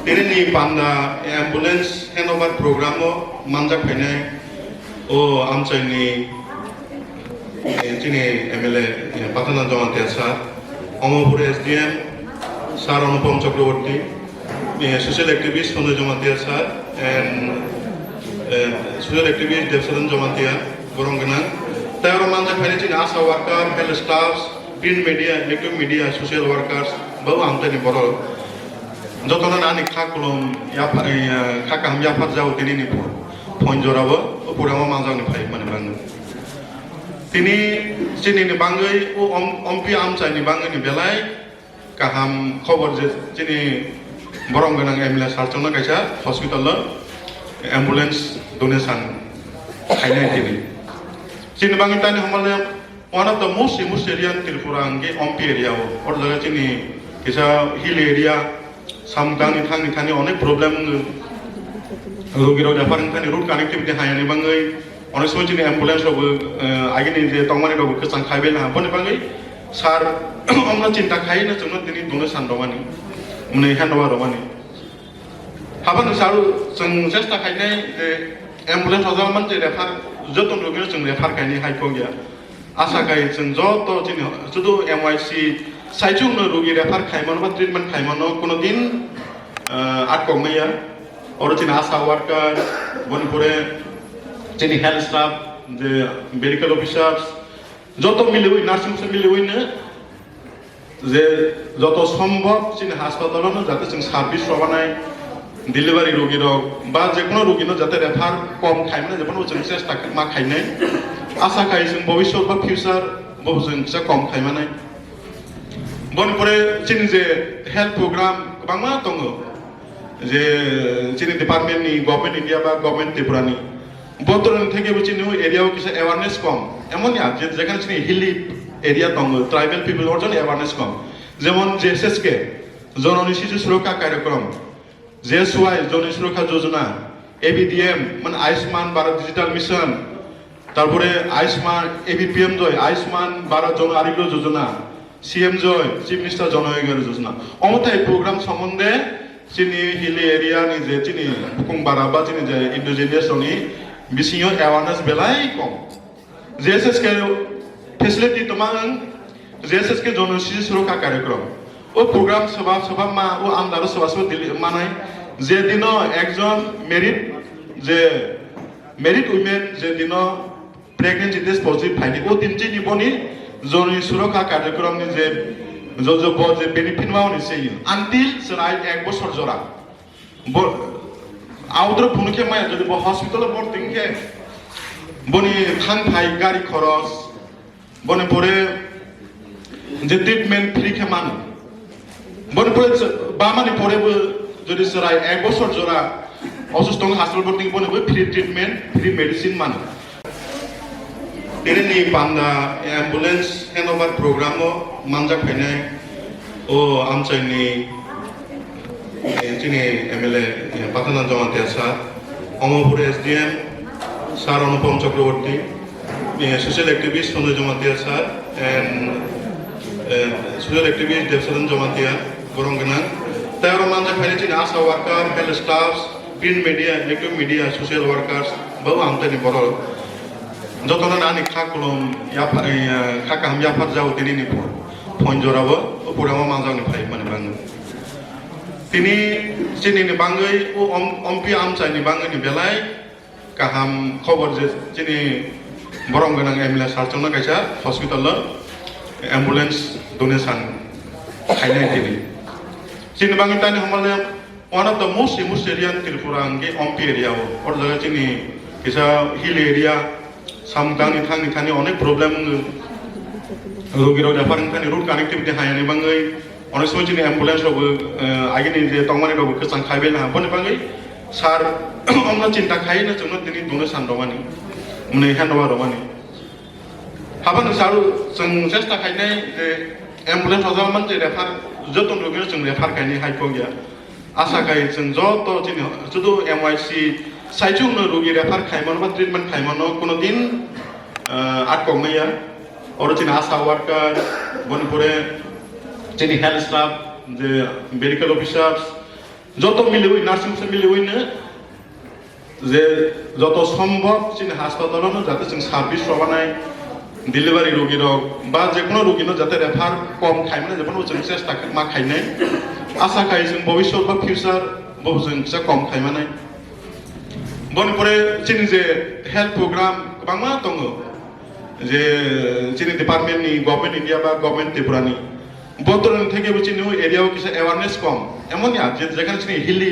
Ini panda ambulance handover programo manjak pene o amcha ini MLA Patanan Jawan Tiasa Omopur SDM Sar Anupam Chakraborty social activist Hono Jawan Tiasa and social activist Devsaran Jawan Tia Boronganan Tayaro manjak pene chini asa worker health staffs print media electronic media social workers bawa amta ni boro যতনা নানি খাকুলম খাকাম ইয়াফাত যাও তিনি নি phone জরাবো পুরামা মাজানি phi মানে বাং তিনি চিনি নি বাঙ্গই ও অম্পি আমচাইনি বাঙ্গনি বেলাই কাহাম খবর যে চিনি বরং গনাং এমএলএ সারচনা কাইসা হসপিটাল অ্যাম্বুলেন্স ডোনেশন খাইনাই তিনি চিনি বাঙ্গি তানি হমালে one of the most area in Tripura ange ompi area or jaga chini kisa hill area samtang ni thani onek problem rogiro referring thani road connectivity hayani bangai onek somoy chini ambulance hobo agini je tongmani hobo kesang khaibe na bone bangai sar omna chinta khai na chungna tini done sandomani mune handover romani haban saru chung chesta khainai je ambulance hojal man je refer joton rogiro chung refer kaini haiko gya asa kai chung joto chini judo MYC সাইজুং রোগী refer খাইমানো বা treatment খাইমানো কোনোদিন আটকমাইয়া ওর চিনি আশা worker বনপুরে চিনি health staff যে medical officers যত মিলিবই nursing home মিলিবইনো যে যত সম্ভব চিনি হাসপাতালনো যাতে जों সার্ভিস রবানাই ডেলিভারি রোগীর বা যে কোনো রোগীনো যাতে রেফার কম খাইমানো যেমন जों চেষ্টা মা খাইনাই আশা খাই जों ভবিষ্যৎ বা ফিউচার বহু जों কম খাইমানাই বনপুরে চিনি যে হেলথ প্রোগ্রাম বাংলা দङ যে চিনি ডিপার্টমেন্ট নি গভর্নমেন্ট ইন্ডিয়া বা গভর্নমেন্ট ত্রিপুরানি বতরন থেকে চিনি এরিয়াও কিছু অ্যাওয়ারনেস কম এমনই আছে যেখানে চিনি হিলি এরিয়া দङ ট্রাইবাল পিপল ওর জন্য অ্যাওয়ারনেস কম যেমন জেএসএসকে জননী শিশু সুরক্ষা কার্যক্রম জেএসওয়াই জননী সুরক্ষা যোজনা এবিডিএম মানে আয়ুষ্মান ভারত ডিজিটাল মিশন তারপরে আয়ুষ্মান এবিপিএম জয় আয়ুষ্মান ভারত জন আরোগ্য যোজনা CM Joy, Chief Minister Jon Oyegar Josna. Omotai program সম্বন্ধে চিনি হিলি এরিয়া নি যে চিনি হুকুম বারাবা চিনি যে ইন্ডিজিনিয়াস নি বিসিও অ্যাওয়ারনেস বেলাই কম জেএসএস কে ফ্যাসিলিটি তোমাং জেএসএস কে জন শিশু সুরক্ষা কার্যক্রম ও প্রোগ্রাম সভা মা ও আমদার সভা দিলি মানাই যে দিন একজন মেরিট উইমেন যে দিন প্রেগন্যান্সি টেস্ট পজিটিভ ফাইনি ও দিন চিনি বনি জরুরি সুরক্ষা কার্যক্রমনি যে যে বেনিফিট মাওনি সেই আনটিল সেরাই এক বছর জোড়া আউদ্র ভুনুকে মায়া যদি হসপিটালে ভর্তি কে বনি থাং ফাই গাড়ি খরচ বনে পরে যে ট্রিটমেন্ট ফ্রি কে মান বনে পরে বামানি পরে যদি সেরাই এক বছর জোড়া অসুস্থ হাসপাতাল ভর্তি বনে ফ্রি ট্রিটমেন্ট ফ্রি মেডিসিন মান Ini panda ambulance handover programo manjak pene o amcha ini chini MLA Patanan Jawan Tiasa Omopur SDM Sar Anupam Chakraborty social activist Hono Jawan Tiasa and social activist Devsaran Jawan Tia Boronganan Tayaro manjak pene chini asa worker health staffs print media electronic media social workers bawa amta ni boro যতনা নানি খাকুলম খাকাম ইয়াফাত যাও তিনি নি phone জরাবো পুরামা মাজানি phi মানে বাং তিনি চিনি নি বাঙ্গই ও অম্পি আমচাইনি বাঙ্গনি বেলাই কাহাম খবর যে চিনি বরং গনাং এমএলএ সারচনা কাইসা হসপিটাল অ্যাম্বুলেন্স ডোনেশন খাইনাই তিনি চিনি বাঙ্গি তানি হমালে one of the most area in Tripura ange ompi area or jaga chini kisa hill area samtang ni thani onek problem rogiro referring thani road connectivity hayani bangai onek somoy chini ambulance hobo agini je tongmani hobo kesang khaibe na bone bangai sar omna chinta khai na chungna tini done sandomani mune handover romani haban saru chung chesta khainai je ambulance hojal man je refer joton rogiro chung refer kaini haiko gya asa kai chung joto chini judo MYC সাইজুং রোগী refer খাইমানো বা treatment খাইমানো কোনোদিন আটকমাইয়া ওর চিনি আশা worker বনপুরে চিনি health staff যে medical officers যত মিলিবই nursing হোমে মিলিবইनो যে যত সম্ভব চিনি হাসপাতালাवनो যাতে जों সার্ভিস রবাनाय ডেলিভারি রোগীর বা যে কোনো রোগীनो যাতে রেফার কম খাইমাने যেমন जों চেষ্টা मा खायनाय आशा खायो जों भबिष्यत बा फिउचार जों फिसा कम खायमाने बनपरे चिनि जे हेल्थ प्रोग्राम गोबां दङ जे चिनि डिपार्टमेन्टनि गभर्नमेन्ट इन्डिया बा गभर्नमेन्ट त्रिपुरानि बर्तमान থেকেও চিনি এরিয়াও কিছু অ্যাওয়ারনেস কম এমনই আছে যেখানে চিনি হিলি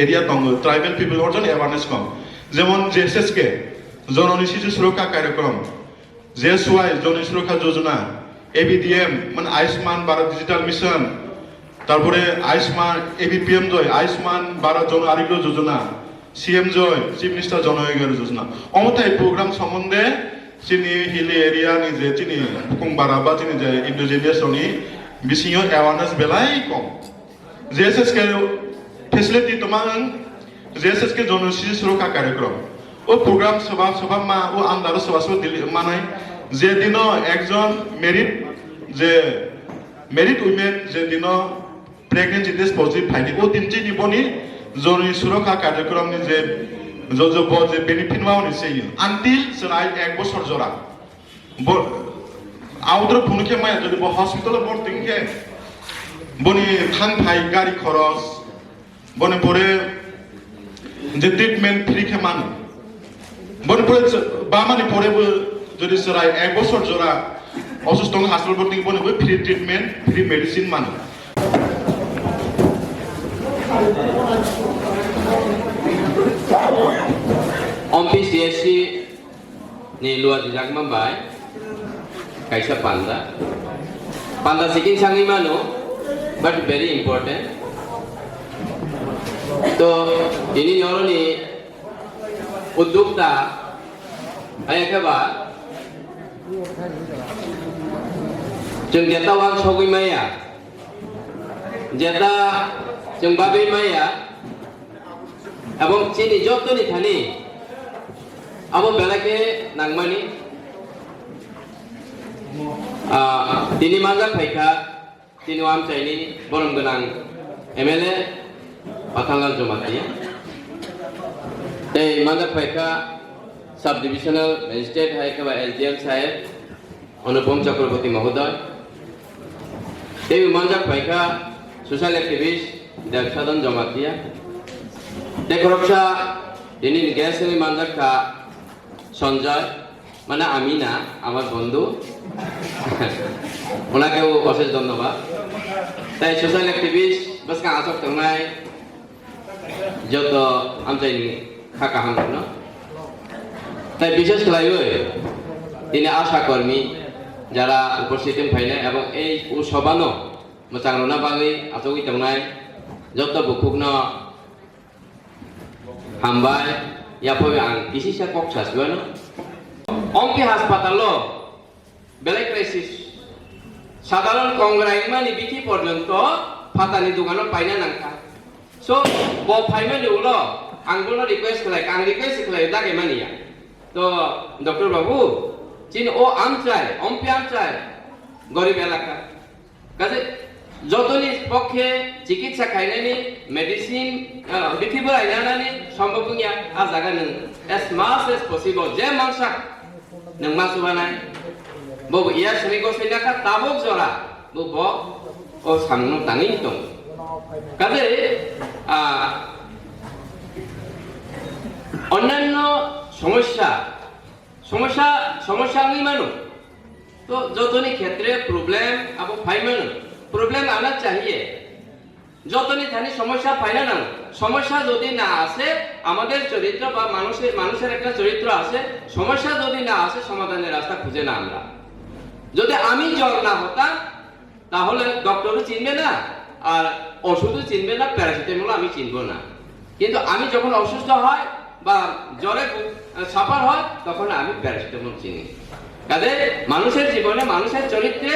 এরিয়া দङ ট্রাইবেল পিপল ওর জন্য অ্যাওয়ারনেস কম যেমন জেএসএসকে জননী শিশু সুরক্ষা কার্যক্রম জেএসওয়াই জননী সুরক্ষা যোজনা এবিডিএম মানে আয়ুষ্মান ভারত ডিজিটাল মিশন তারপরে আয়ুষ্মান এবিপিএম জয় আয়ুষ্মান ভারত জন আরোগ্য যোজনা সিএম জয় চিফ মিনিস্টার জন আরোগ্য যোজনা অমতাই প্রোগ্রাম সম্বন্ধে চিনি হিলি এরিয়া নি যে চিনি কুংবারা বা চিনি যে ইন্ডিজিনিয়াসনি বিসিও অ্যাওয়ারনেস বেলাই কম জেএসএস কে ফেসিলিটি তোমাং জেএসএস কে জন শিশু সুরক্ষা কার্যক্রম ও প্রোগ্রাম সভা মা ও আন্দার সভা মানে যে দিন একজন মেরিট উইমেন যে দিন প্রেগনেন্সি টেস্ট পজিটিভ ফাইনি ও দিনটি নিবনি জরুরি সুরক্ষা কার্যক্রমনি যে যে বেনিফিট মাওনি সেই আনটিল সেরাই 1 বছর জোড়া আউদ্র ভুনুকে মায়া যদি হসপিটালে ভর্তিকে বনি থাংফাই গাড়ি খরচ বনে পরে যে ট্রিটমেন্ট ফ্রি কে মান বনে পরে বামানি পরেবো যদি সেরাই 1 বছর জোড়া অসুস্থ হাসপাতাল ভর্তি বনে ফ্রি ট্রিটমেন্ট ফ্রি মেডিসিন মান Ompis DSC ni luar dijak mambai kaisa panda sekin sangi mano but very important to ini nyoro ni uddukta ayah keba jeng jeta wang sogui maya jeta jeng babi maya এবং চিনি যতনি Thani আবো বেলাকে নাংমানি তিনি মানজাক ফাইখা তিনি warm চাইনি বরং গোনাং MLA পাথানলাল Jamatia এই মানজাক ফাইখা sub divisional magistrate হাইকা SDM সাহেব অনুপম চক্রবর্তী মহোদয় এই মানজাক ফাইখা সোশ্যাল অ্যাক্টিভিস্ট দেবসাধন জমাতিয়া দেখরক্ষা তিনি গ্যাস মানজাকা সঞ্জয় মানে আমি না আমার বন্ধু ওনাকেও অশেষ ধন্যবাদ তাই সোশ্যাল অ্যাক্টিভিস্ট বাসকা আসক থাকনাই যত আমচাইনি খাকা হামন তাই বিশেষ খালাইও তিনি আশা কর্মী যারা উপস্থিত ফাইলে এবং এই সবানো মোচাং রনা বাগৈ আচগি থাকনাই যত বুকুকন হামবাই ইয়াপবে আং কিসিসা কক সাসবানো অঙ্কি হাসপাতালো বেলেগ ক্রাইসিস সাধারণ কংগ্রাইমানি বিকি পর্যন্ত ফাতানি দোকানো পাইনা নাংকা সো ব ফাইমানি উলো আংগুলো রিকোয়েস্ট খালাই আং রিকোয়েস্ট খালাই দাগে মানিয়া তো ডক্টর বাবু চিন ও আমচাই অম্পি আমচাই গরিব এলাকা কাজে যতনি পক্ষে চিকিৎসা খাইনানি মেডিসিন বিথিবো আইনানি সম্ভব নিয়া আ জায়গা নং as much as possible যে মানসা নং মাসুবানাই বব ইয়া সনিগো সৈনাকা তাবক জরা বব ও সামনো তানি দং কাজে অন্যান্য সমস্যা আমি মানো তো যতনি ক্ষেত্রে প্রবলেম আবো ফাই মানো প্রবলেম আনা চাহিয়ে যতনি থানি সমস্যা পাইনা না সমস্যা যদি না আসে আমাদের চরিত্র বা মানুষের একটা চরিত্র আছে সমস্যা যদি না আসে সমাধানের রাস্তা খুঁজে না আমরা যদি আমি জ্বর না হতাম তাহলে ডক্টরও চিনবে না আর ওষুধও চিনবে না প্যারাসিটামল আমি চিনবো না কিন্তু আমি যখন অসুস্থ হয় বা জ্বরে সাফার হয় তখন আমি প্যারাসিটামল চিনি কাজে মানুষের জীবনে মানুষের চরিত্রে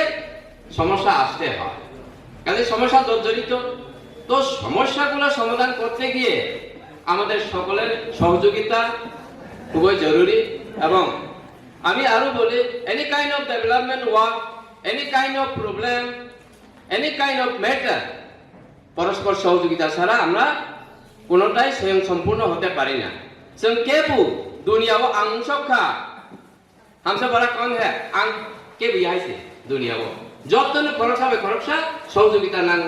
সমস্যা আসতে হয় কাজে সমস্যা জড়িত তো সমস্যাগুলো সমাধান করতে গিয়ে আমাদের সকলের সহযোগিতা খুবই জরুরি এবং আমি আরো বলি any kind of development work any kind of problem any kind of matter পরস্পর সহযোগিতা ছাড়া আমরা কোনোটাই স্বয়ং সম্পূর্ণ হতে পারি না। जों केबो दुनियाव आं सबका हमसे बड़ा कौन है आं के भी आइसे दुनियाव যতন খরচ হবে খরচা সহযোগিতা নাং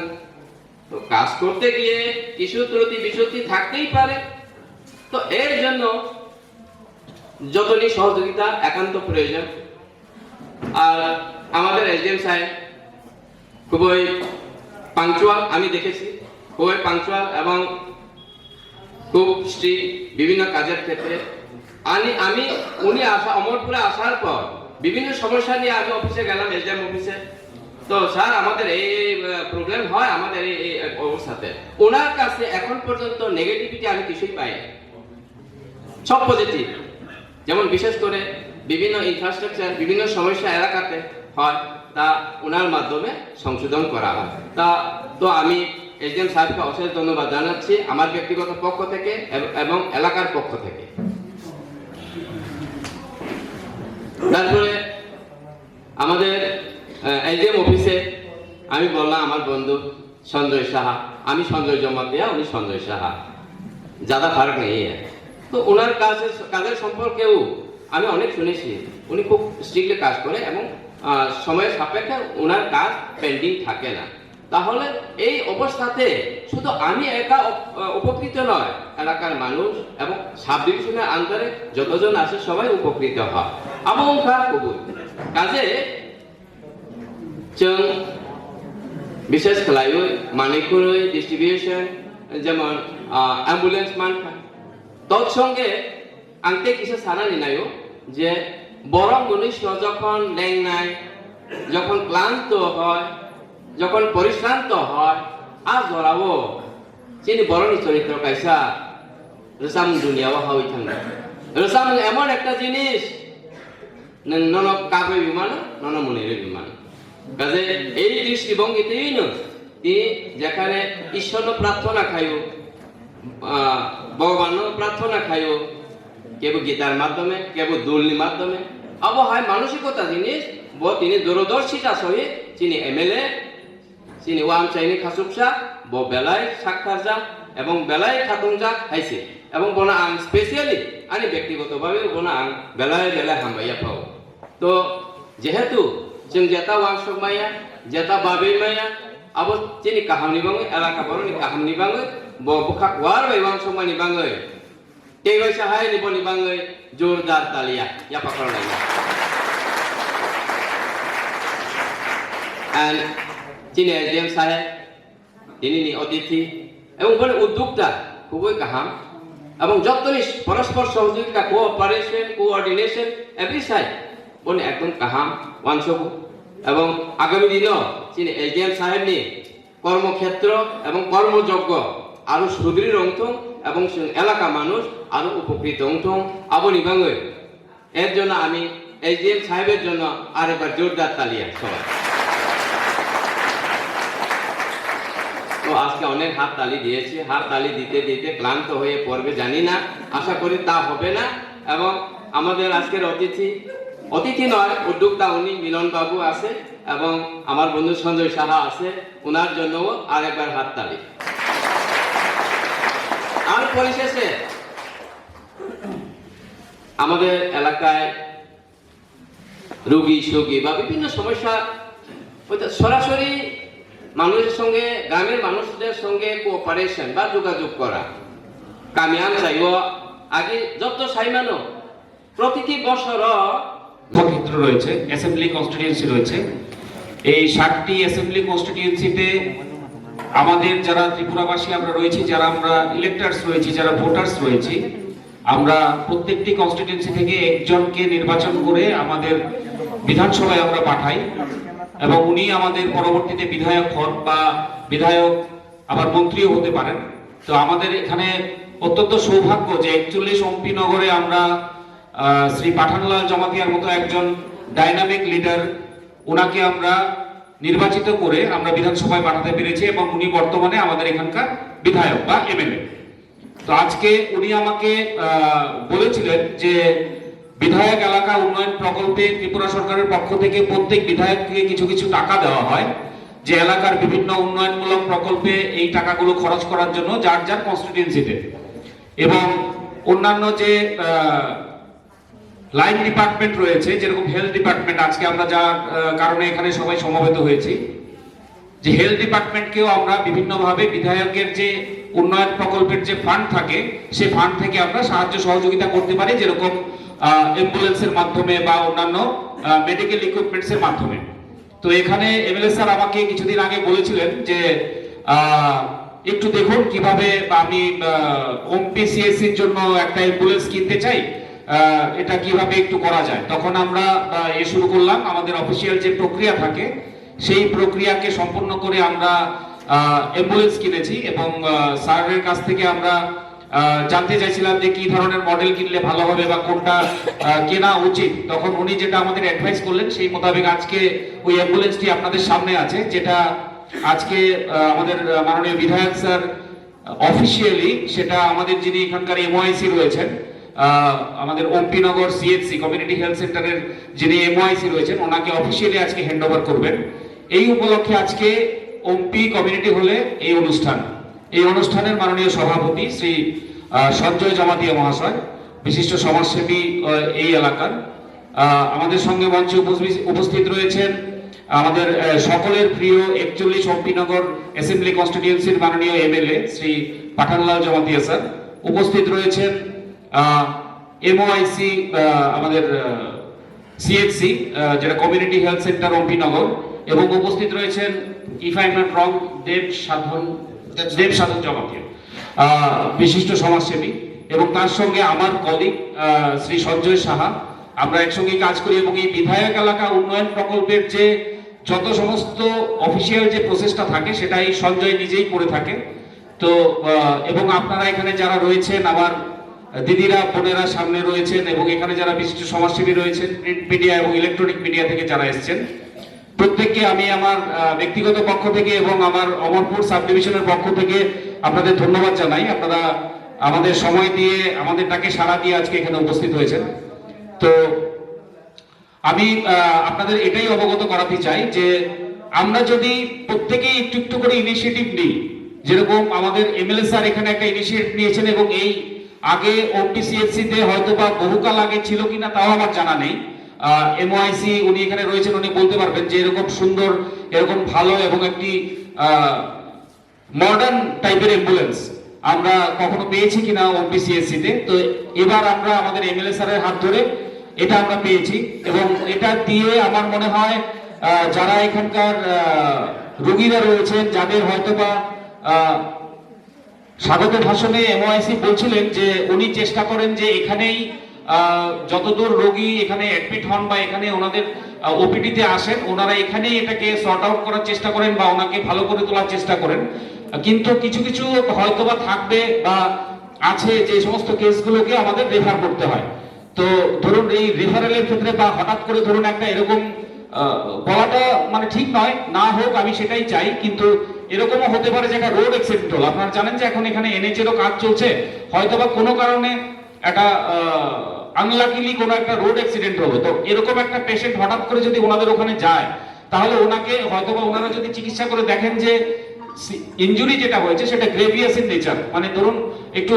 তো কাজ করতে গিয়ে কিছু ত্রুটি বিচ্যুতি থাকতেই পারে। তো এর জন্য যতনি সহযোগিতা একান্ত প্রয়োজন। আর আমাদের এসডিএম সাহেব খুবই পাংচুয়াল, আমি দেখেছি খুবই পাংচুয়াল এবং খুব স্ট্রিক্ট বিভিন্ন কাজের ক্ষেত্রে। আমি উনি অমরপুরে আসার পর বিভিন্ন সমস্যা নিয়ে আমি অফিসে গেলাম, এসডিএম অফিসে। তো স্যার আমাদের এই প্রবলেম হয় আমাদের এই অবস্থাতে, ওনার কাছে এখন পর্যন্ত নেগেটিভিটি আমি কিছুই পাই, সব পজিটিভ। যেমন বিশেষ করে বিভিন্ন ইনফ্রাস্ট্রাকচার বিভিন্ন সমস্যা এলাকাতে হয় তা ওনার মাধ্যমে সংশোধন করা হয়। তো আমি এসডিএম সাহেবকে অশেষ ধন্যবাদ জানাচ্ছি আমার ব্যক্তিগত পক্ষ থেকে এবং এলাকার পক্ষ থেকে। তারপরে আমাদের এসডিএম অফিসে আমি বললাম আমার বন্ধু সঞ্জয় সাহা, আমি সঞ্জয় জমাতিয়া, উনি সঞ্জয় সাহা, ज़्यादा फर्क नहीं है। তো ওনার কাজের সম্পর্কেও আমি অনেক শুনেছি, উনি খুব স্ট্রিক্টলি কাজ করে এবং সময়ের সাপেক্ষে ওনার কাজ পেন্ডিং থাকে না। তাহলে এই অবস্থাতে শুধু আমি একা উপকৃত নয়, এলাকার মানুষ এবং সাব ডিভিশনের আন্ডারে যতজন আছে সবাই উপকৃত হয়। আমংখা কবুল কাজে जों বিশেষ খালাयो মানিকুরই ডিস্ট্রিবিউশন যেমন অ্যাম্বুলেন্স মানফা তৎসঙ্গে আংতে কিছু সানানি নাইও যে বড় মনুষ্য যখন লেংনায়, যখন ক্লান্ত হয়, যখন পরিশ্রান্ত হয়, আর জড়াবো যিনি বড়নি চরিত্র কাইসা রসাম দুনিয়াও হাওই থাঙ্গা। রসাম এমন একটা জিনিস নন কাবে বিমান নন মনের বিমান। কাজে এই দৃষ্টিভঙ্গিতেই তিনি যেখানে ঈশ্বর প্রার্থনা খাইও, ভগবান প্রার্থনা খাইও, কেবল গীতার মাধ্যমে কেবল দুলনির মাধ্যমে আবহাওয়ায় মানসিকতা জিনিস তিনি দূরদর্শিতা সহিত তিনি এমএলএ তিনি ওয়াম চাইনি খাসুকসা বেলায় সাক্ষাৎ যা এবং বেলায় খাতুন যা হাইছে এবং বনা আং স্পেশালি আমি ব্যক্তিগতভাবে বনা আং বেলায় বেলায় হামবাইয়া পাও। তো যেহেতু जों जेता वांसक माया जेता बाबे माया अब जेनि काहामनि बाङै एलाका बरनि काहामनि बाङै बखाक वार बाय वांसक मानि बाङै तेगै सहाय नि बनि बाङै जोरदार तालिया या पकड़ना एंड जिनि एसडिएम साहेब दिनैनि अतिथि এবং বলে উদ্যোক্তা খুবই কাহাম এবং যতনি পরস্পর সহযোগিতা কোঅপারেশন কোঅর্ডিনেশন এভরি সাইড বনে একদম কাহাম ওয়ানসব এবং আগামী দিনও তিনি এসডিএম সাহেবনি কর্মক্ষেত্র এবং কর্মযজ্ঞ আরো সুদৃঢ় অংথং এবং এলাকা মানুষ আরো উপকৃত অংথং আবনি বাঙে। এর জন্য আমি এসডিএম সাহেবের জন্য আরেকবার জোরদার তালিয়া সবাই। তো আজকে অনেক হাত তালি দিয়েছি, হাত তালি দিতে দিতে ক্লান্ত হয়ে পড়বে জানি না, আশা করি তা হবে না। এবং আমাদের আজকের অতিথি নয় উদ্যোক্তা উনি মিলন বাবু আছে এবং আমার বন্ধু সঞ্জয় সাহা আছে, ওনার জন্য আরেকবার হাত তালি। আর পরিশেষে আমাদের এলাকায় রোগী শোগী বা বিভিন্ন সমস্যা সরাসরি মানুষের সঙ্গে গ্রামের মানুষদের সঙ্গে কোঅপারেশন বা যোগাযোগ করা কামিয়ান চাইব আগে যত সাইমানো প্রতিটি বছর ক্ষেত্র রয়েছে, অ্যাসেম্বলি কনস্টিটিউয়েন্সি রয়েছে। এই 60টি অ্যাসেম্বলি কনস্টিটিউয়েন্সিতে আমাদের যারা ত্রিপুরাবাসী আমরা রয়েছি, যারা আমরা ইলেক্টার্স রয়েছি, যারা ভোটার্স রয়েছি, আমরা প্রত্যেকটি কনস্টিটিউয়েন্সি থেকে একজনকে নির্বাচন করে আমাদের বিধানসভায় আমরা পাঠাই এবং উনি আমাদের পরবর্তীতে বিধায়ক হন বা বিধায়ক আবার মন্ত্রীও হতে পারেন। তো আমাদের এখানে অত্যন্ত সৌভাগ্য যে 41 অম্পি নগরে আমরা শ্রী পাঠানলাল জমাতিয়ার মতো একজন ডাইনামিক লিডার, ওনাকে আমরা নির্বাচিত করে আমরা বিধানসভায় পাঠাতে পেরেছি এবং উনি বর্তমানে আমাদের এখানকার বিধায়ক বা এমএলএ। তো আজকে উনি আমাকে বলেছিলেন যে বিধায়ক এলাকা উন্নয়ন প্রকল্পে ত্রিপুরা সরকারের পক্ষ থেকে প্রত্যেক বিধায়ককে কিছু কিছু টাকা দেওয়া হয়, যে এলাকার বিভিন্ন উন্নয়নমূলক প্রকল্পে এই টাকাগুলো খরচ করার জন্য যার যার কনস্টিটিউয়েন্সিতে, এবং অন্যান্য যে লাইন ডিপার্টমেন্ট রয়েছে, যেরকম হেলথ ডিপার্টমেন্ট, আজকে আমরা যার কারণে এখানে সবাই সমবেত হয়েছি, যে হেলথ ডিপার্টমেন্টকেও আমরা বিভিন্নভাবে বিধায়কের যে উন্নয়ন প্রকল্পের যে ফান্ড থাকে সেই ফান্ড থেকে আমরা সাহায্য সহযোগিতা করতে পারি, যেরকম অ্যাম্বুলেন্সের মাধ্যমে বা অন্যান্য মেডিকেল ইকুইপমেন্টসের মাধ্যমে। তো এখানে এমএলএ স্যার আমাকে কিছুদিন আগে বলেছিলেন যে একটু দেখুন কিভাবে আমি ওমপিসিএসসির জন্য একটা অ্যাম্বুলেন্স কিনতে চাই, এটা কিভাবে একটু করা যায়। তখন আমরা শুরু করলাম, আমাদের অফিসিয়াল যে প্রক্রিয়া থাকে সেই প্রক্রিয়াকে সম্পূর্ণ করে আমরা অ্যাম্বুলেন্স কিনেছি, এবং স্যারের কাছ থেকে আমরা জানতে চাইছিলাম যে কি ধরনের মডেল কিনলে ভালো হবে বা কোনটা কেনা উচিত। তখন উনি যেটা আমাদের অ্যাডভাইস করলেন সেই মোতাবেক আজকে ওই অ্যাম্বুলেন্সটি আপনাদের সামনে আছে, যেটা আজকে আমাদের মাননীয় বিধায়ক স্যার অফিসিয়ালি, সেটা আমাদের যিনি এখানকার এমওআইসি রয়েছেন, আমাদের ওমপি নগর সিএইচসি কমিউনিটি হেলথ সেন্টারের যিনি এমওআইসি রয়েছেন, ওনাকে অফিসিয়ালি আজকে হ্যান্ড ওভার করবেন। এই উপলক্ষে আজকে ওমপি কমিউনিটি হলে এই অনুষ্ঠানের মাননীয় সভাপতি শ্রী সঞ্জয় জমাতিয়া মহাশয়, বিশিষ্ট সমাজসেবী এই এলাকার, আমাদের সঙ্গে মঞ্চে উপস্থিত রয়েছেন আমাদের সকলের প্রিয় 41 ওমপিনগর অ্যাসেম্বলি কনস্টিটিউয়েন্সির মাননীয় এমএলএ শ্রী পাঠানলাল জমাতিয়া স্যার, উপস্থিত রয়েছেন এমওআইসি আমাদের সিএইচসি যেটা কমিউনিটি হেলথ সেন্টার ওমপিনগর, এবং উপস্থিত রয়েছেন if I am not wrong Deb Sadhan Jamatia, বিশিষ্ট সমাজসেবী, এবং তার সঙ্গে আমার কলিগ শ্রী সঞ্জয় সাহা। আমরা একসঙ্গে কাজ করি এবং এই বিধায়ক এলাকা উন্নয়ন প্রকল্পের যে যত সমস্ত অফিসিয়াল যে প্রসেসটা থাকে সেটাই সঞ্জয় নিজেই করে থাকে। তো এবং আপনারা এখানে যারা রয়েছেন, আমার দিদিরা বোনেরা সামনে রয়েছেন, এবং এখানে যারা বিশিষ্ট সমাজসেবী রয়েছেন, প্রিন্ট মিডিয়া এবং ইলেকট্রনিক মিডিয়া থেকে যারা এসেছেন, প্রত্যেককে আমি আমার ব্যক্তিগত পক্ষ থেকে এবং আমার অমরপুর সাব ডিভিশনের পক্ষ থেকে আপনাদের ধন্যবাদ জানাই। আপনারা আমাদের সময় দিয়ে, আমাদের ডাকে সাড়া দিয়ে আজকে এখানে উপস্থিত হয়েছেন। তো আমি আপনাদের এটাই অবগত করাতে চাই যে আমরা যদি প্রত্যেকেই একটু একটু করে ইনিশিয়েটিভ নিই, যেরকম আমাদের এমএলএ স্যার এখানে একটা ইনিশিয়েটিভ নিয়েছেন, এবং এই আগে ওমপিসিএসসি তে হয়তো বা বহুকাল আগে ছিল কিনা তাও আমার জানা নেই। এমওআইসি উনি এখানে রয়েছেন, উনি বলতে পারবেন যে এরকম সুন্দর, এরকম ভালো এবং একটি মডার্ন টাইপের অ্যাম্বুলেন্স আমরা কখনো পেয়েছি কিনা ওমপিসিএসসি তে। তো এবার আমরা আমাদের এমএলএ স্যারের হাত ধরে এটা আমরা পেয়েছি, এবং এটা দিয়ে আমার মনে হয় যারা এখানকার রোগীরা রয়েছেন, যাদের হয়তো বা স্বাগত ভাষণে এমওআইসি বলছিলেন যে উনি চেষ্টা করেন যে এখানেই যতদূর রোগী এখানে অ্যাডমিট হন বা এখানে ওনাদের ওপিডিতে আসেন, ওনারা এখানেই এটাকে সর্ট আউট করার চেষ্টা করেন বা ওনাকে ভালো করে তোলার চেষ্টা করেন। কিন্তু কিছু কিছু হয়তোবা থাকবে বা আছে যে সমস্ত কেসগুলোকে আমাদের রেফার করতে হয়। তো ধরুন এই রেফারেলের ক্ষেত্রে বা হঠাৎ করে ধরুন একটা এরকম বলাটা মানে ঠিক নয়, না হোক আমি সেটাই চাই, কিন্তু এরকমও হতে পারে যে একটা রোড অ্যাক্সিডেন্ট হলো। আপনারা জানেন যে এখন এখানে এনএইচেরও কাজ চলছে, হয়তোবা কোনো কারণে একটা আনলাকিলি কোনো একটা রোড অ্যাক্সিডেন্ট হলো। তো এরকম একটা পেশেন্ট হঠাৎ করে যদি ওনাদের ওখানে যায়, তাহলে ওনাকে হয়তোবা ওনারা যদি চিকিৎসা করে দেখেন যে ইনজুরি যেটা হয়েছে সেটা গ্রেভিয়াস ইন নেচার, মানে ধরুন একটু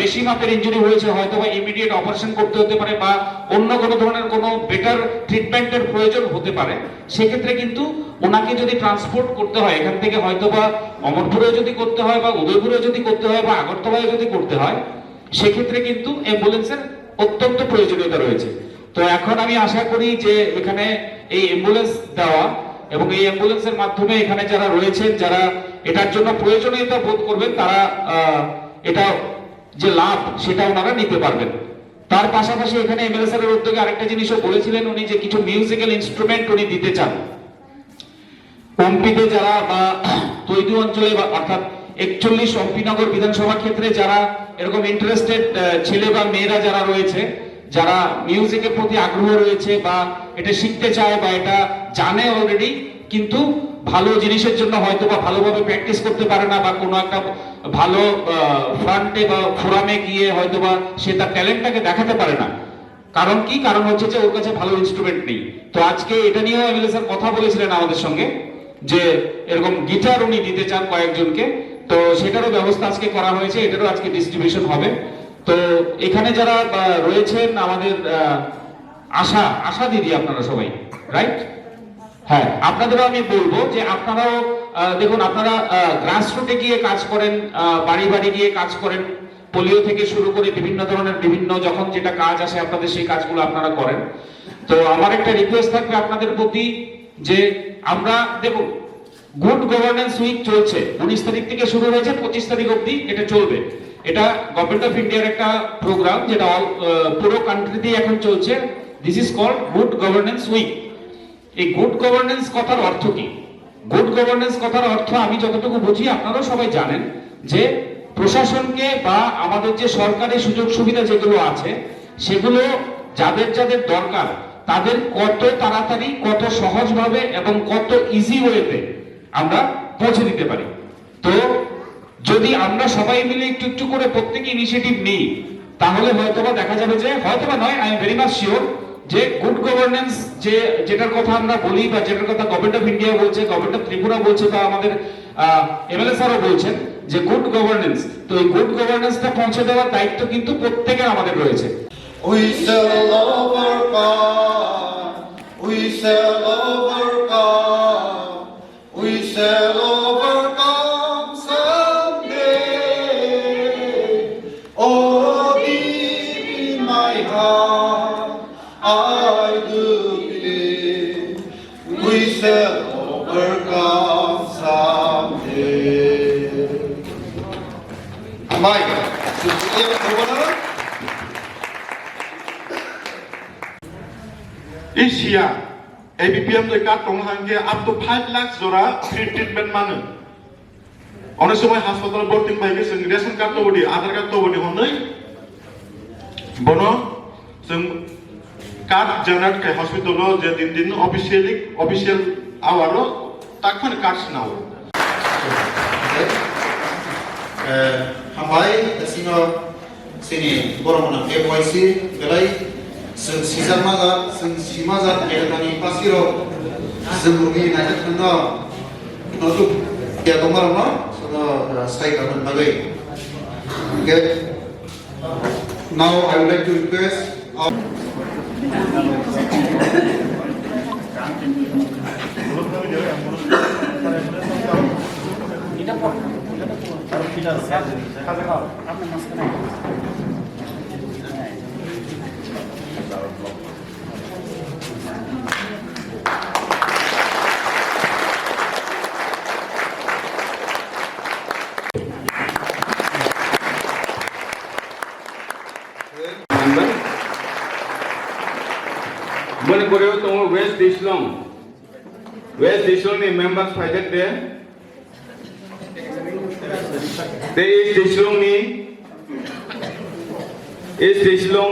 বেশি মাপের ইনজুরি হয়েছে, হয়তোবা ইমিডিয়েট অপারেশন করতে হতে পারে বা অন্য কোনো ধরনের কোনো বেটার ট্রিটমেন্টের প্রয়োজন হতে পারে, সেক্ষেত্রে কিন্তু ওনাকে যদি ট্রান্সপোর্ট করতে হয় এখান থেকে, হয়তোবা অমরপুরেও যদি করতে হয় বা উদয়পুরেও যদি করতে হয় বা আগরতলায় যদি করতে হয়, সেক্ষেত্রে কিন্তু অ্যাম্বুলেন্সের অত্যন্ত প্রয়োজনীয়তা রয়েছে। তো এখন আমি আশা করি যে এখানে এই অ্যাম্বুলেন্স দেওয়া এবং এই অ্যাম্বুলেন্সের মাধ্যমে এখানে যারা রয়েছেন, যারা এটার জন্য প্রয়োজনীয়তা বোধ করবেন, তারা এটা যে লাভ সেটা ওনারা নিতে পারবেন। তার পাশাপাশি এখানে এমএলএ স্যারের উদ্যোগে আরেকটা জিনিসও বলেছিলেন উনি, যে কিছু মিউজিক্যাল ইনস্ট্রুমেন্ট উনি দিতে চান ওমপিতে যারা বা তৈদু অঞ্চলে বা অর্থাৎ 41 ওমপিনগর বিধানসভা ক্ষেত্রে যারা এরকম ইন্টারেস্টেড ছেলে বা মেয়েরা যারা রয়েছে, যারা মিউজিকের প্রতি আগ্রহ রয়েছে বা এটা শিখতে চায় বা এটা জানে অলরেডি, কিন্তু ভালো জিনিসের জন্য হয়তো বা ভালোভাবে প্র্যাকটিস করতে পারে না, বা কোনো একটা ভালো ফ্রন্টে বা ফোরামে গিয়ে হয়তো বা সে তার ট্যালেন্টটাকে দেখাতে পারে না। কারণ কি? কারণ হচ্ছে যে ওর কাছে ভালো ইনস্ট্রুমেন্ট নেই। তো আজকে এটা নিয়েও এমএলএ স্যার কথা বলেছিলেন আমাদের সঙ্গে যে এরকম গিটার উনি দিতে চান কয়েকজনকে, তো সেটারও ব্যবস্থা আজকে করা হয়েছে, এটারও আজকে ডিস্ট্রিবিউশন হবে। তো এখানে যারা রয়েছেন আমাদের আশা আশা দিদি, আপনারা সবাই রাইট? হ্যাঁ, আপনাদেরও আমি বলবো যে আপনারাও দেখুন, আপনারা গ্রাসরুটে গিয়ে কাজ করেন, বাড়ি বাড়ি গিয়ে কাজ করেন, পোলিও থেকে শুরু করে বিভিন্ন ধরনের বিভিন্ন যখন যেটা কাজ আসে আপনাদের সেই কাজগুলো আপনারা করেন। তো আমার একটা রিকোয়েস্ট থাকবে আপনাদের প্রতি যে আমরা দেখুন, গুড গভর্নেন্স উইক চলছে, 19 তারিখ থেকে শুরু হয়েছে, 25 তারিখ অবধি এটা চলবে। এটা গভর্নমেন্ট অফ ইন্ডিয়ার একটা প্রোগ্রাম, যেটা পুরো কান্ট্রিতেই এখন চলছে। This is called good governance week. এই গুড গভর্নেন্স কথার অর্থ কি? গুড গভর্নেন্স কথার অর্থ আমি যতটুকু বুঝি, আপনারাও সবাই জানেন যে প্রশাসনকে বা আমাদের যে সরকারি সুযোগ সুবিধা যেগুলো আছে সেগুলো যাদের যাদের দরকার তাদের কত তাড়াতাড়ি, কত সহজভাবে এবং কত ইজি ওয়েতে আমরা পৌঁছে দিতে পারি। তো যদি আমরা সবাই মিলে একটু একটু করে প্রত্যেকে ইনিশিয়েটিভ নিই, তাহলে হয়তোবা দেখা যাবে যে, হয়তোবা নয়, I am very much sure যে গুড গভর্নেন্স যেটার কথা আমরা বলি বা যেটার কথা গভর্নমেন্ট অফ ইন্ডিয়া বলছে, গভর্নমেন্ট অফ ত্রিপুরা বলছে, বা আমাদের এমএলএ স্যারও বলছেন যে গুড গভর্নেন্স, তো এই গুড গভর্নেন্সটা পৌঁছে দেওয়ার দায়িত্ব কিন্তু প্রত্যেকের আমাদের রয়েছে। We shall overcome, we shall overcome, we shall overcome someday. Oh, deep in my heart, I do believe we shall overcome someday. Amai, sudah berapa? Asia, ABPM dekat tonghange up to 5 lakh jora free treatment manu. অনেক সময় হাসপাতালে ভর্তি হয়ে গেছে, ration card তো body, আধার card তো body হনই বনো जों কার্ড জেনারেট কে হসপিটালো যে দিন অফিসিয়াল আওয়ারো তাকফান কার্ড নাও हामबाय सिङो जोंनि बर'मोन KYC बेलाय जों सिमाजात गेलेनानै पासिरो जों रुगि नायजात खनो नतु या दंमारनो जोङो साइगानो बागै get now I would like to request মনে করেও তোমার ওয়েস্ট দিশলং ni members ফাইজেক দে east দিশলং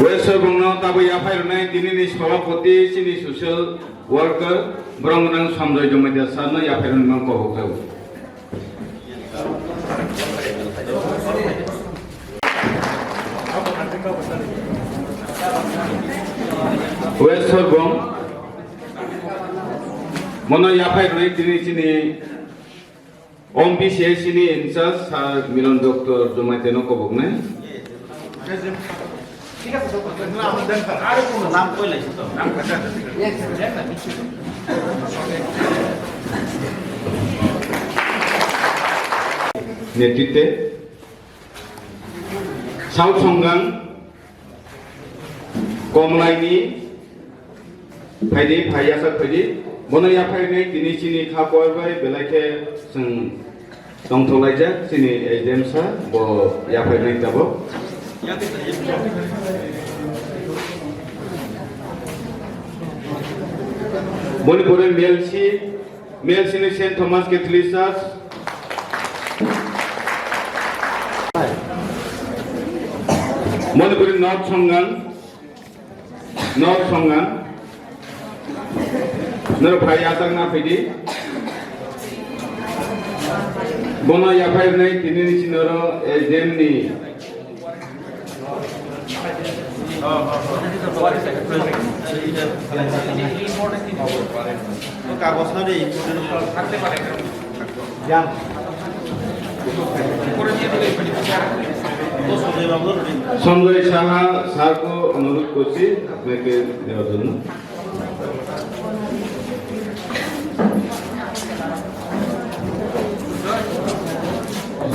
West Bungno tabu ya fairunai dinini sholapoti sini social worker brongrang samjoy jomadia sana ya fairun mang kohokau. West Bung mono ya fairunai dini sini OMBC sini incas Milon Doktor jomadia no kohoknai. নেতৃত্বে south সংগান কমলাইনি ফাইদি ফাইয়াসা ফাইদি বনয়া ফাইনাই দিনি চিনি খাপয়বাই বেলাইকে जों दंथलायजा सिनि एजेमसा ब या फाइनाय जाबो Manipur Melsi ni Saint Thomas Catholic Church Manipur North Songan Nor Bhai Atang na Pidi bono ya phai nei tini sinoro ejemni Sanjay Saha স্যারকে অনুরোধ করছি আপনাকে দেওয়ার জন্য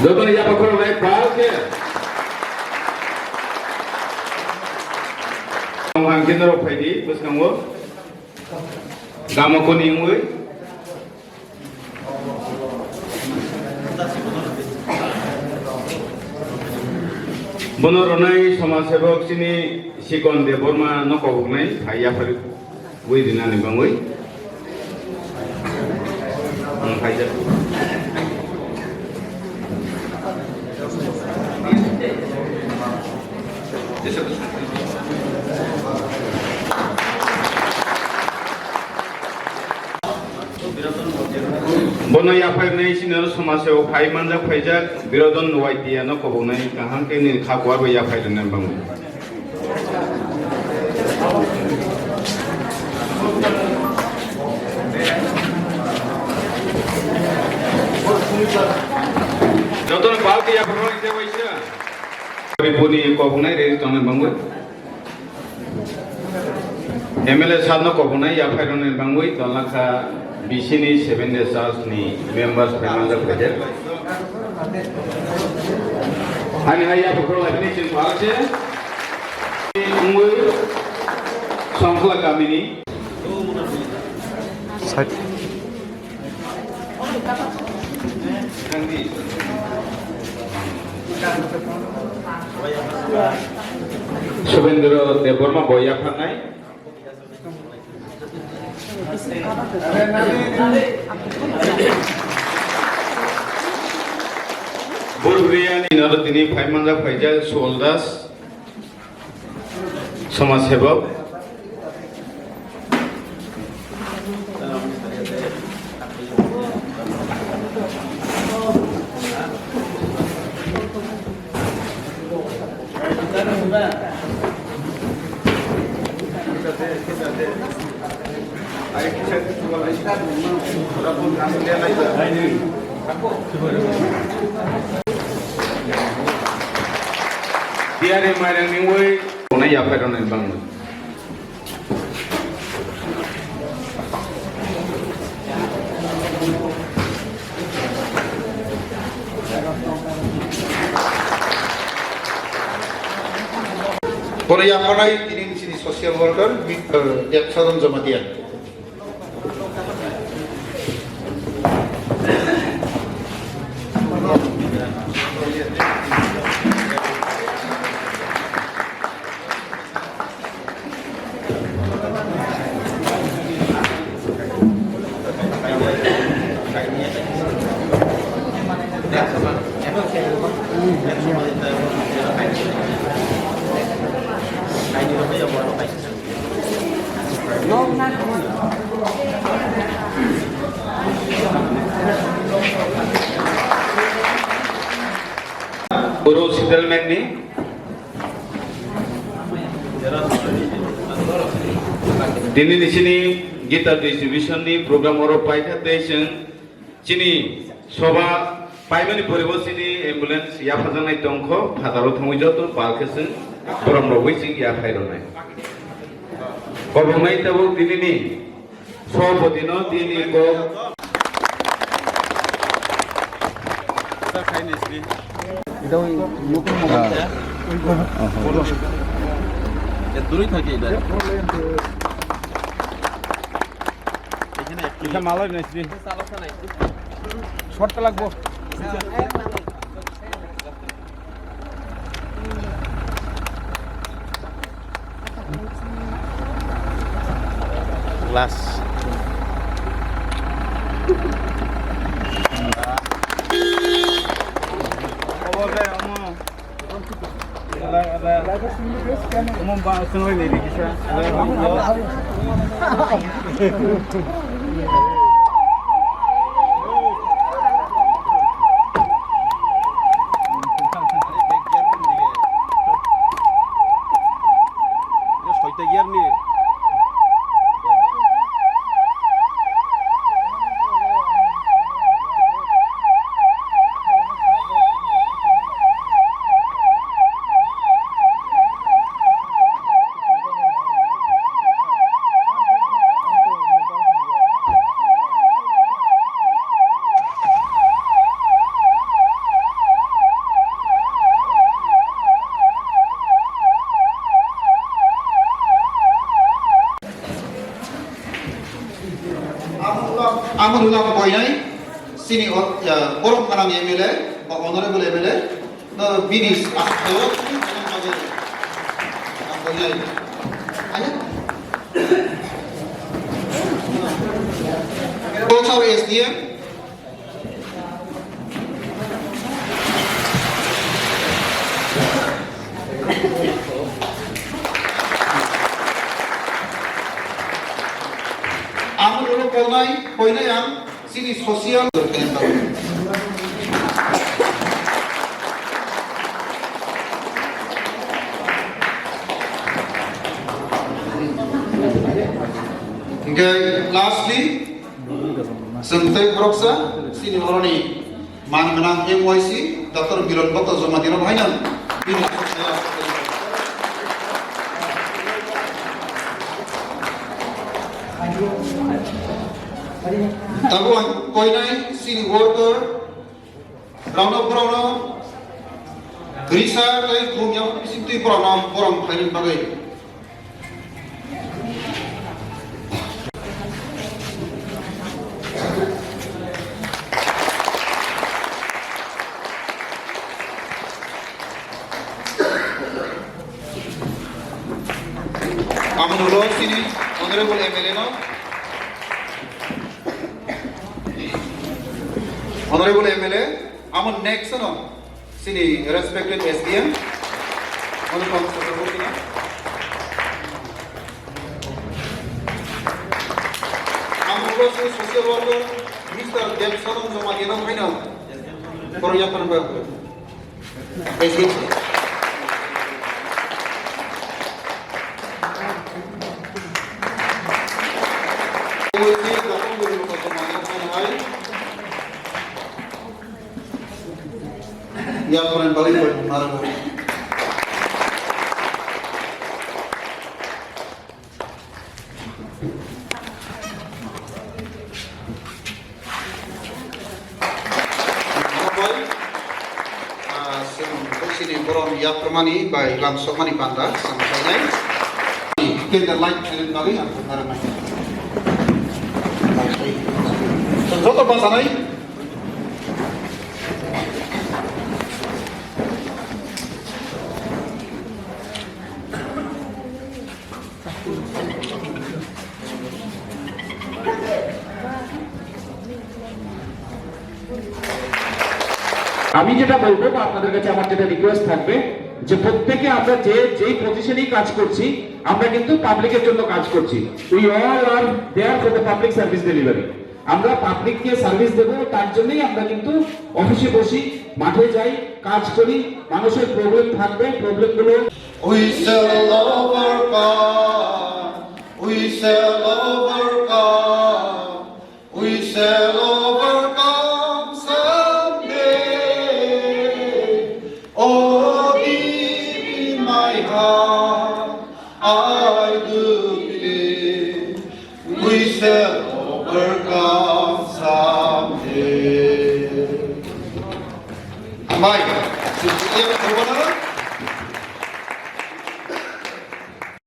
যখন ইয়া পকর নাই পালকে ang kinaro pwede bus kango gamo ko ningwe বনরনাই সমাজসেবক চিনি শিকন দে বর্মা নকবুকনাই ভাইয়া ফারি ওই দিনানি বাংওই ভাইয়া বনই আফাই nei sinor সমাজসেবক ফাই মানজা ফাইজা বিরোধন ওয়াইতিয়া নকবুকনাই কাহাংকে নি খাকওয়ার বইয়া ফাইদন বাংওই যতন বালকে ইয়া প্রভাবিত হইছে পরিপূর্ণ কবনাই রেডি তনে বাংওই এমএলএ সাধন কবনাই ইয়া ফাইরনের বাংওই তলাখা বিসিনি 7 ডেসাস নি মেম্বার্স ফাইনাল প্রজেক্ট আমি হাইয়া প্রকল্প অ্যাপ্লিকেশন পালছে মুই সংখ্যা কামিনী শুভেন্দ্র দেববর্মা বইয়া ফানাই বুরবিয়ানি নর তিনি ফাইমানজা ফাইজা সোলদাস সমাজসেবক Diare marang ningwei ona ya pa ron bang Pore ya panai ini di sini social worker yang sadon jamatian. Guru settlement ni dini di sini gita distribution ni program oro paita station sini soba paimani poribo sini ambulance ya fajanai tongkho phadaro thongui joto balkesin borom rogui sing ya phaironai kobonai tabuk dini ni sobodino dini ko দূরেই থাকে এটা এটা মালাই নাইছি short লাগবো glass umum ba sunoi ne dikisha 보름 가랑 MLA, honorable MLA, 너 비니스 아세요? 아니야? Total SDM. Amun dulu poinnya yang sini sosial berkaitan. Okay, lastly, Sentai Proksa, sini oroni man menang MYC, Dr. Miron Bata Zomadino Bhainan. Ini sosial. Tabuan koinai sini worker Rauno Grisa kai kumya sinti pronom painin bagai. Amun dulu sini honorable MLA no. Honorable MLA, amun next no. Sini respected SDM. Honorable Secretary. Amun dulu sini social worker Mr. Jameson Zomadino Final. Proyek terbaru. SDM. Ya, kemarin balik buat menara. Sini borom ya permani by langsung mani panda sampai kita like channel kali atau menara. Contoh bahasa lain. আমি যেটা বলবো বা আপনাদের কাছে আমার যেটা request থাকবে যে প্রত্যেকে আমরা যেই পজিশনেই কাজ করছি আমরা কিন্তু পাবলিকের জন্য কাজ করছি। We all are there for the public service delivery. আমরা পাবলিককে সার্ভিস দেব, তার জন্যই আমরা কিন্তু অফিসে বসি, মাঠে যাই, কাজ করি। মানুষের প্রবলেম থাকবে, প্রবলেমগুলো We shall overcome. We shall overcome. We shall overcome someday. Oh, deep in my heart, I do believe we shall overcome someday. Baik, yang kedua